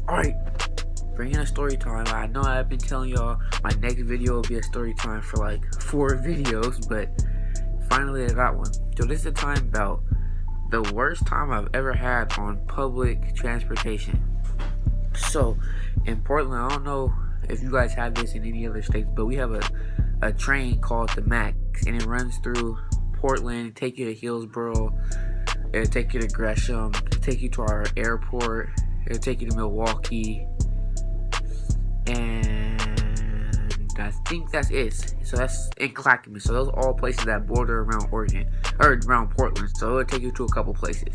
Alright, bringing a story time. I know I've been telling y'all my next video will be a story time for like 4 videos, but finally I got one. So this is a time about the worst time I've ever had on public transportation. So in Portland, I don't know if you guys have this in any other states, but we have a train called the Max, and it runs through Portland, take you to Hillsboro, it'll take you to Gresham, it'll take you to our airport, it'll take you to Milwaukee, and I think that's it. So that's in Clackamas. So those are all places that border around Oregon, or around Portland. So it'll take you to a couple places.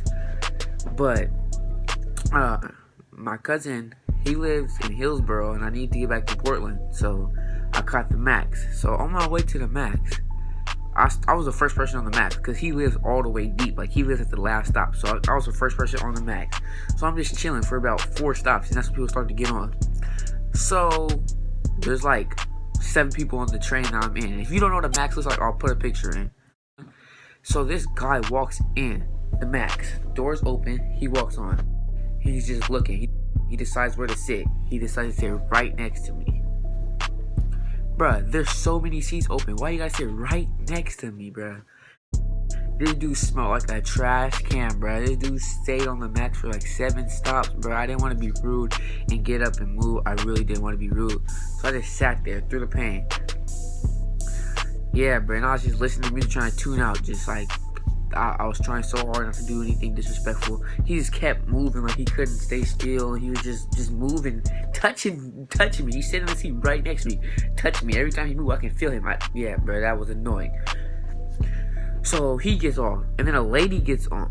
But my cousin, he lives in Hillsboro, and I need to get back to Portland. So I caught the Max. So on my way to the Max, I was the first person on the Max because he lives all the way deep. Like, he lives at the last stop. So I was the first person on the Max. So I'm just chilling for about 4 stops, and that's when people start to get on. So there's like 7 people on the train that I'm in. If you don't know what the Max looks like, I'll put a picture in. So this guy walks in the Max. Doors open. He walks on. He's just looking. He decides where to sit. He decides to sit right next to me. Bruh, there's so many seats open. Why you guys sit right next to me, bruh? This dude smelled like a trash can, bruh. This dude stayed on the Max for like 7 stops, bruh. I didn't want to be rude and get up and move. I really didn't want to be rude. So I just sat there through the pain. Yeah, bruh. And I was just listening to music, trying to tune out. Just like, I was trying so hard not to do anything disrespectful. He just kept moving like he couldn't stay still. He was just moving, touching me. He's sitting in the seat right next to me, touching me. Every time he moved, I can feel him. Yeah, bro, that was annoying. So he gets on, and then a lady gets on,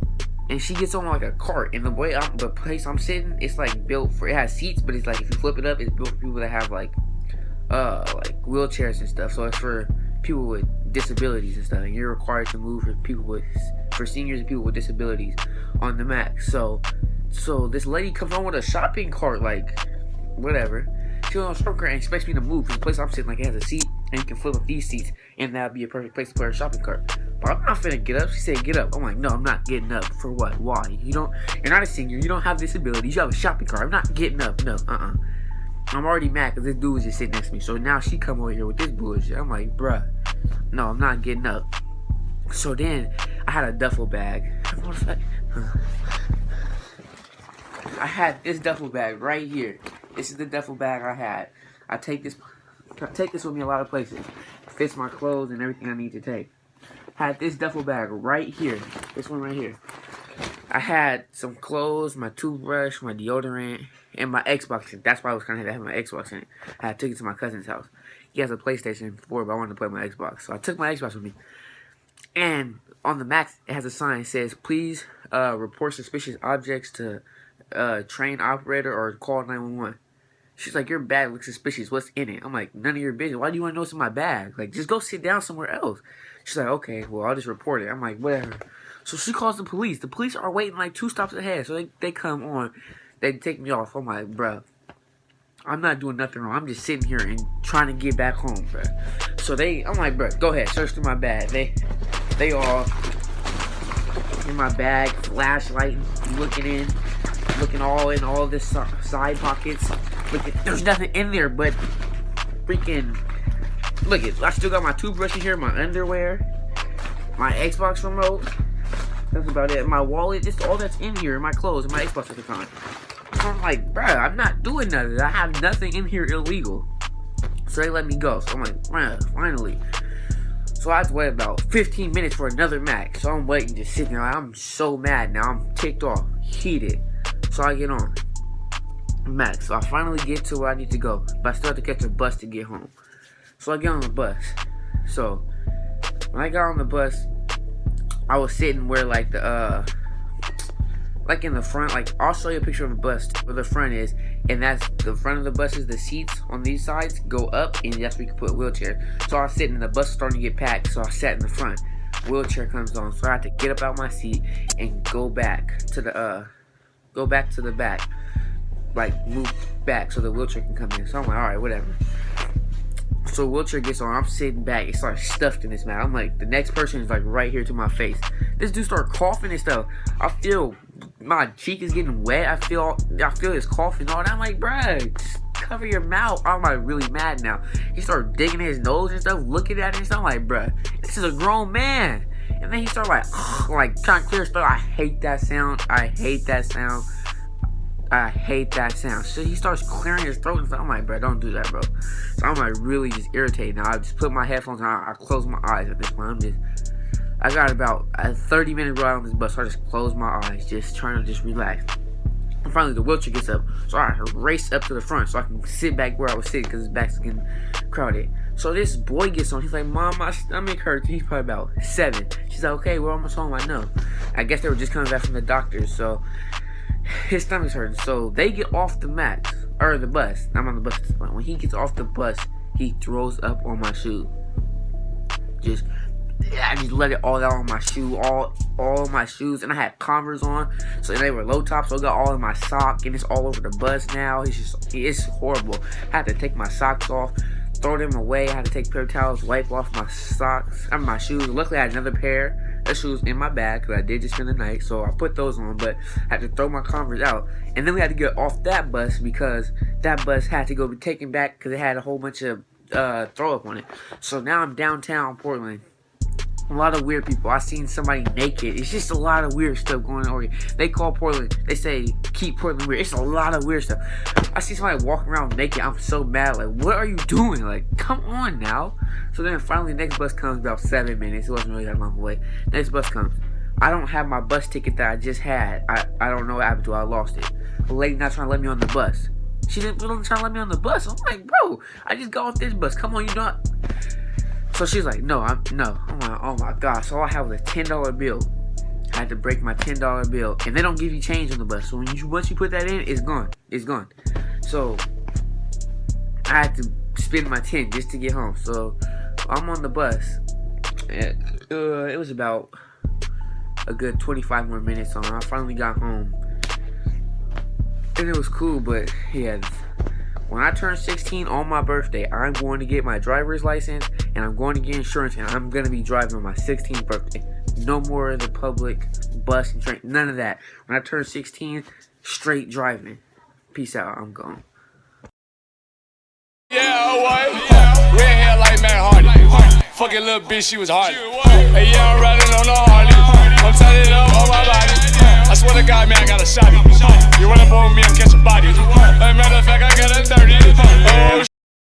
and she gets on like a cart. And the place I'm sitting, it's like built for, it has seats, but it's like if you flip it up, it's built for people that have like wheelchairs and stuff. So it's for people with disabilities and stuff, and you're required to move for seniors and people with disabilities on the Max. So this lady comes on with a shopping cart, like whatever. She was on a shopping cart and expects me to move. The place I'm sitting, like, it has a seat, and you can flip up these seats, and that'd be a perfect place to put her shopping cart. But I'm not finna get up. She said, "Get up." I'm like, "No, I'm not getting up." For what? Why? You're not a senior. You don't have disabilities. You have a shopping cart. I'm not getting up. No, I'm already mad because this dude was just sitting next to me. So now she come over here with this bullshit. I'm like, bruh, no, I'm not getting up. So then I had a duffel bag. I had this duffel bag right here. This is the duffel bag I had. I take this with me a lot of places. It fits my clothes and everything I need to take. Had this duffel bag right here. This one right here. I had some clothes, my toothbrush, my deodorant, and my Xbox. That's why I was kind of having my Xbox in it. I took it to my cousin's house. He has a PlayStation 4, but I wanted to play my Xbox. So I took my Xbox with me. And on the Max, it has a sign that says, "Please report suspicious objects to train operator or call 911. She's like, "Your bag looks suspicious. What's in it?" I'm like, "None of your business. Why do you want to know what's in my bag? Like, just go sit down somewhere else." She's like, "Okay, well, I'll just report it." I'm like, "Whatever." So she calls the police. The police are waiting like 2 stops ahead. So they come on. They take me off. I'm like, "Bruh, I'm not doing nothing wrong. I'm just sitting here and trying to get back home, bruh." So I'm like, "Bruh, go ahead. Search through my bag." They all in my bag, flashlight, looking all in all this side pockets. There's nothing in there but freaking, look it. I still got my toothbrush in here, my underwear, my Xbox remote. That's about it. My wallet, just all that's in here, my clothes, and my Xbox at the time. So I'm like, bruh, I'm not doing nothing. I have nothing in here illegal. So they let me go. So I'm like, bruh, finally. So I have to wait about 15 minutes for another Max. So I'm waiting, just sitting there. Like, I'm so mad now. I'm ticked off, heated. So I get on Max. So I finally get to where I need to go. But I still have to catch a bus to get home. So I get on the bus. So when I got on the bus, I was sitting where like like in the front, like I'll show you a picture of the bus where the front is, and that's the front of the bus. Is the seats on these sides go up, and that's where you can put a wheelchair. So I was sitting, and the bus was starting to get packed, so I sat in the front. Wheelchair comes on, so I had to get up out my seat and go back to the back, like move back so the wheelchair can come in. So I'm like, alright, whatever. So wheelchair gets on, I'm sitting back, it starts stuffed in this mat. I'm like, the next person is like right here to my face. This dude started coughing and stuff. I feel my cheek is getting wet. I feel his coughing and all that. I'm like, bruh, just cover your mouth. I'm like really mad now. He started digging his nose and stuff, looking at it and stuff. I'm like, bruh, this is a grown man. And then he started like trying to clear stuff. I hate that sound. I hate that sound. I hate that sound. So he starts clearing his throat and stuff. I'm like, bro, don't do that, bro. So I'm like really just irritated now. I just put my headphones on. I close my eyes at this point. I got about a 30-minute ride on this bus. So I just close my eyes, just trying to just relax. And finally the wheelchair gets up. So I race up to the front so I can sit back where I was sitting because his back's getting crowded. So this boy gets on. He's like, Mom, my stomach hurts. He's probably about 7. She's like, okay, we're almost home. I know. I guess they were just coming back from the doctor. So his stomach's hurting. So they get off the mat, or the bus. I'm on the bus at this point. When he gets off the bus, he throws up on my shoe. I just let it all out on my shoe, all my shoes, and I had Converse on, so they were low top, so I got all in my sock, and it's all over the bus now. It's horrible. I had to take my socks off, throw them away. I had to take paper towels, wipe off my socks, my shoes. Luckily, I had another pair of shoes in my bag because I did just spend the night, so I put those on. But I had to throw my Converse out, and then we had to get off that bus because that bus had to go be taken back because it had a whole bunch of throw up on it. So now I'm downtown Portland. A lot of weird people. I seen somebody naked. It's just a lot of weird stuff going on. They call Portland. They say keep Portland weird. It's a lot of weird stuff. I see somebody walking around naked. I'm so mad. Like, what are you doing? Like, come on now. So then finally the next bus comes about 7 minutes. It wasn't really that long away. Next bus comes. I don't have my bus ticket that I just had. I don't know what happened to it. I lost it. The lady not trying to let me on the bus. She didn't try to let me on the bus. I'm like, bro, I just got off this bus. Come on, you not. So she's like, no. I'm like, oh my gosh. So all I had was a $10 bill. I had to break my $10 bill. And they don't give you change on the bus. So once you put that in, it's gone. It's gone. So I had to spend my 10 just to get home. So I'm on the bus. It was about a good 25 more minutes on. I finally got home. And it was cool, but yeah. When I turn 16 on my birthday, I'm going to get my driver's license and I'm going to get insurance and I'm going to be driving on my 16th birthday. No more of the public bus and train, none of that. When I turn 16, straight driving. Peace out, I'm gone. Yeah, what? Red hair like Matt Hardy. Fucking little bitch, she was Hardy. Hey, yeah, I'm riding on the Harley. I'm tied it up on my body. I swear to God, man, I got a shotty. You run up on me, I'm catching body. Matter of fact, I got a 30. Oh,